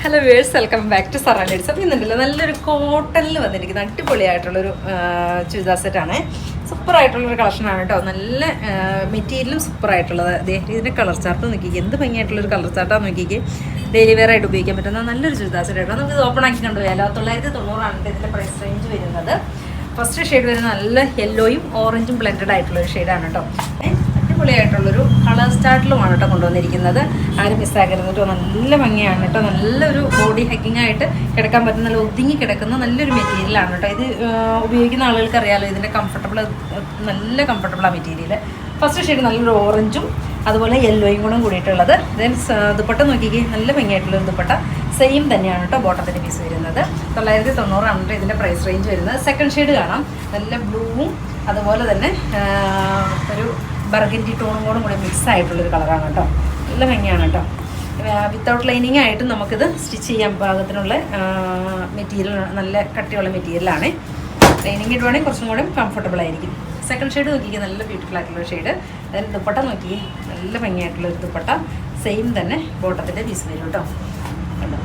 Hello viewers, welcome back to Zara ladies. അപ്പോൾ ഇന്നുണ്ടല്ലോ നല്ലൊരു കോട്ടണിൽ വന്നിരിക്കുന്ന അടിപൊളിയായിട്ടുള്ളൊരു ചുരിദാർ സെറ്റാണ്. സൂപ്പറായിട്ടുള്ളൊരു കളക്ഷനാണ് കേട്ടോ. നല്ല മെറ്റീരിയലും സൂപ്പറായിട്ടുള്ളത്. ഇതിൻ്റെ കളർ ചാർട്ട് നോക്കിക്കേ, എന്ത് ഭംഗിയായിട്ടുള്ളൊരു കളർ ചാർട്ടാണ് നോക്കിക്കേ. ഡെയിലി വെയർ ആയിട്ട് ഉപയോഗിക്കാൻ പറ്റുന്ന നല്ലൊരു ചുരിദാർ സെറ്റാണ്. നമുക്ക് ഇത് ഓപ്പൺ ആക്കി കണ്ടുപോയാലോ. 990 ഇതിൻ്റെ പ്രൈസ് റേഞ്ച് വരുന്നത്. ഫസ്റ്റ് ഷെയ്ഡ് വരുന്നത് നല്ല യെല്ലോയും ഓറഞ്ചും ബ്ലെൻഡഡ് ആയിട്ടുള്ളൊരു ഷെയ്ഡാണ് കേട്ടോ. അടിപൊളിയായിട്ടുള്ളൊരു കളർ സ്റ്റാർട്ടിലുമാണ് കേട്ടോ കൊണ്ടുവന്നിരിക്കുന്നത്. ആരും മിസ്സാക്കരുത് കേട്ടോ. നല്ല ഭംഗിയാണ് കേട്ടോ. നല്ലൊരു ബോഡി ഹഗ്ഗിങ് ആയിട്ട് കിടക്കാൻ പറ്റുന്ന, നല്ല ഒതുങ്ങി കിടക്കുന്ന നല്ലൊരു മെറ്റീരിയലാണ് കേട്ടോ. ഇത് ഉപയോഗിക്കുന്ന ആളുകൾക്ക് അറിയാമല്ലോ, ഇതിൻ്റെ നല്ല കംഫർട്ടബിളാണ് മെറ്റീരിയൽ. ഫസ്റ്റ് ഷെയ്ഡ് നല്ലൊരു ഓറഞ്ചും അതുപോലെ യെല്ലോയും കൂടെ കൂടിയിട്ടുള്ളത്. ദെൻ ദുപ്പട്ട നോക്കിക്കേ, നല്ല ഭംഗിയായിട്ടുള്ളൊരു ദുപ്പട്ട. സെയിം തന്നെയാണ് കേട്ടോ ബോട്ടത്തിൻ്റെ പീസ് വരുന്നത്. 990 ഇതിൻ്റെ പ്രൈസ് റേഞ്ച് വരുന്നത്. സെക്കൻഡ് ഷെയ്ഡ് കാണാം, നല്ല ബ്ലൂവും അതുപോലെ തന്നെ ഒരു ബർഗൻഡി ടോണും കൂടി മിക്സ് ആയിട്ടുള്ളൊരു കളറാണ് കേട്ടോ. നല്ല ഭംഗിയാണ് കേട്ടോ. വിത്തൗട്ട് ലൈനിങ് ആയിട്ട് നമുക്കിത് സ്റ്റിച്ച് ചെയ്യാൻ പാകത്തിനുള്ള മെറ്റീരിയൽ, നല്ല കട്ടിയുള്ള മെറ്റീരിയലാണ്. ലൈനിങ് ഇടുവാണെങ്കിൽ കുറച്ചും കൂടെ കംഫർട്ടബിൾ ആയിരിക്കും. സെക്കൻഡ് ഷെയ്ഡ് നോക്കിക്കുക, നല്ല ബ്യൂട്ടിഫുൾ ആയിട്ടുള്ള ഷെയ്ഡ്. അതിന് ദുപ്പട്ട നോക്കിയേ, നല്ല ഭംഗിയായിട്ടുള്ളൊരു ദുപ്പട്ട. സെയിം തന്നെ ബോട്ടത്തിൻ്റെ പീസ് വരും കേട്ടോ. കണ്ടോ,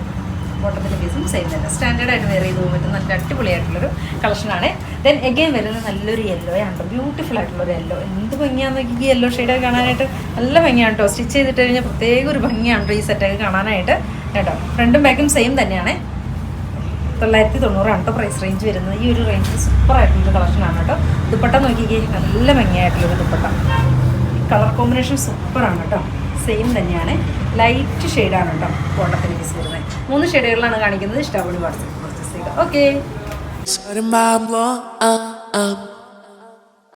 ബോട്ടത്തിൻ്റെ പീസും സെയിം തന്നെ. സ്റ്റാൻഡേർഡായിട്ട് വെയർ ചെയ്ത് പോകാൻ പറ്റുന്ന നല്ല അടിപൊളിയായിട്ടുള്ളൊരു കളക്ഷനാണ്. ദെൻ എഗെയിൻ വരുന്നത് നല്ലൊരു യെല്ലോ ആണ്, ബ്യൂട്ടിഫുൾ ആയിട്ടുള്ളൊരു യെല്ലോ. എന്ത് ഭംഗിയാണെന്ന് നോക്കി, ഈ യെല്ലോ ഷെയ്ഡൊക്കെ കാണാനായിട്ട് നല്ല ഭംഗിയാണ് കേട്ടോ. സ്റ്റിച്ച് ചെയ്തിട്ട് കഴിഞ്ഞാൽ പ്രത്യേക ഒരു ഭംഗിയാണ് കേട്ടോ ഈ സെറ്റൊക്കെ കാണാനായിട്ട് കേട്ടോ. ഫ്രണ്ടും ബാക്കും സെയിം തന്നെയാണ്. 990 കേട്ടോ പ്രൈസ് റേഞ്ച് വരുന്നത്. ഈ ഒരു റേഞ്ചിൽ സൂപ്പറായിട്ടുള്ളൊരു കളക്ഷനാണ് കേട്ടോ. ദുപ്പട്ട നോക്കിക്കേ, നല്ല ഭംഗിയായിട്ടുള്ളൊരു ദുപ്പട്ട. കളർ കോമ്പിനേഷൻ സൂപ്പറാണ് കേട്ടോ. സെയിം തന്നെയാണ്, ലൈറ്റ് ഷെയ്ഡാണ് കേട്ടോ ബോട്ടത്തിൻ്റെ പീസ് വരുന്നത്. 3 ഷെയ്ഡുകളിലാണ് കാണിക്കുന്നത്. ഇഷ്ടപ്പെടുന്ന വാട്സപ്പ് പർച്ചേസ് ചെയ്യുക. ഓക്കെ.